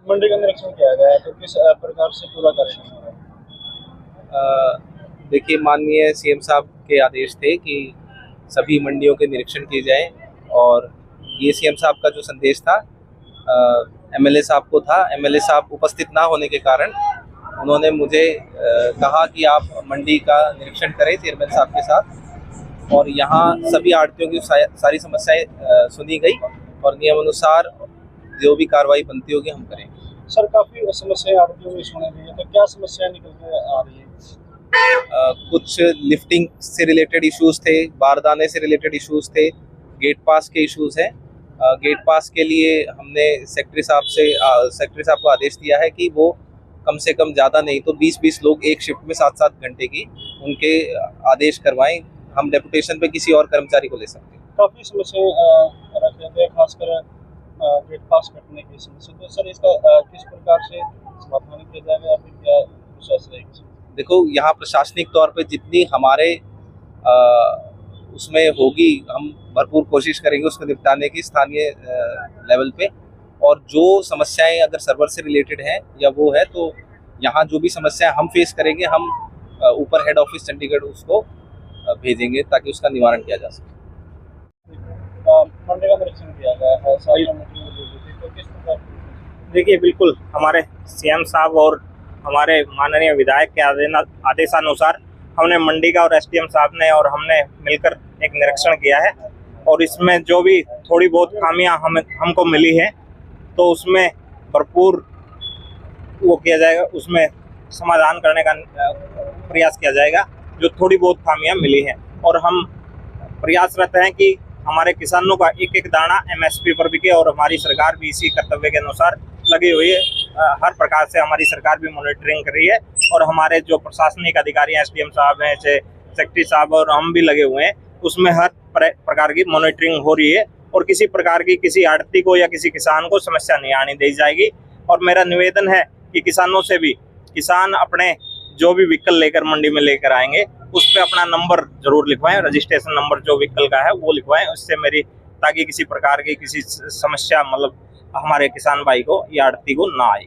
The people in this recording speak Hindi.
मंडी का निरीक्षण किया गया है, तो किस प्रकार से पूरा करेंगे? देखिए, माननीय सीएम साहब के आदेश थे कि सभी मंडियों के निरीक्षण किए जाए, और ये सीएम साहब का जो संदेश था एमएलए साहब को था। एमएलए साहब उपस्थित ना होने के कारण उन्होंने मुझे कहा कि आप मंडी का निरीक्षण करें चेयरमैन साहब के साथ, और यहाँ सभी आड़तियों की सारी समस्याएं सुनी गई और नियम अनुसार जो भी कार्रवाई बनती होगी हम करेंगे। सर, काफी समस्याएं आड़तियों में सुनी गई है, तो क्या समस्याएं निकल के आ रही है? कुछ लिफ्टिंग से रिलेटेड इश्यूज थे, बारदाने से रिलेटेड इश्यूज थे, गेट पास के इश्यूज हैं। गेट पास के लिए हमने सेक्रेटरी साहब को आदेश दिया है कि वो कम से कम ज़्यादा नहीं तो 20-20 लोग एक शिफ्ट में 7-7 घंटे की उनके आदेश करवाएं। हम डेपुटेशन पे किसी और कर्मचारी को ले सकते हैं। काफी समस्याएं रख रहे थे, खासकर गेट पास कटने की समस्या। तो सर, इसका किस प्रकार से समाधान किया जाएगा, या फिर क्या प्रोसेस रहेगी? देखो, यहाँ प्रशासनिक तौर पे जितनी हमारे उसमें होगी, हम भरपूर कोशिश करेंगे उसको निपटाने की स्थानीय लेवल पे। और जो समस्याएं अगर सर्वर से रिलेटेड हैं या वो है, तो यहाँ जो भी समस्याएं हम फेस करेंगे, हम ऊपर हेड ऑफिस चंडीगढ़ उसको भेजेंगे ताकि उसका निवारण किया जा सके। मंडी का निरीक्षण किया गया है, सारी तो किस प्रकार? देखिए, बिल्कुल हमारे सीएम साहब और हमारे माननीय विधायक के आदेशानुसार हमने मंडी का और एसडीएम साहब ने और हमने मिलकर एक निरीक्षण किया है, और इसमें जो भी थोड़ी बहुत खामियां हमको मिली है तो उसमें भरपूर वो किया जाएगा, उसमें समाधान करने का प्रयास किया जाएगा जो थोड़ी बहुत खामियां मिली हैं। और हम प्रयासरत हैं कि हमारे किसानों का एक एक दाना एमएसपी पर बिके, और हमारी सरकार भी इसी कर्तव्य के अनुसार लगी हुई है। हर प्रकार से हमारी सरकार भी मॉनिटरिंग कर रही है, और हमारे जो प्रशासनिक अधिकारी हैं, एसडीएम साहब हैं, सेक्रेटरी साहब, और हम भी लगे हुए हैं, उसमें हर प्रकार की मॉनिटरिंग हो रही है, और किसी प्रकार की किसी आड़ती को या किसी किसान को समस्या नहीं आने दी जाएगी। और मेरा निवेदन है कि किसानों से भी, किसान अपने जो भी व्हीकल लेकर मंडी में लेकर आएंगे उस पर अपना नंबर जरूर लिखवाएं, रजिस्ट्रेशन नंबर जो व्हीकल का है वो लिखवाएं, उससे मेरी ताकि किसी प्रकार की किसी समस्या मतलब हमारे किसान भाई को या आड़ती को ना आए।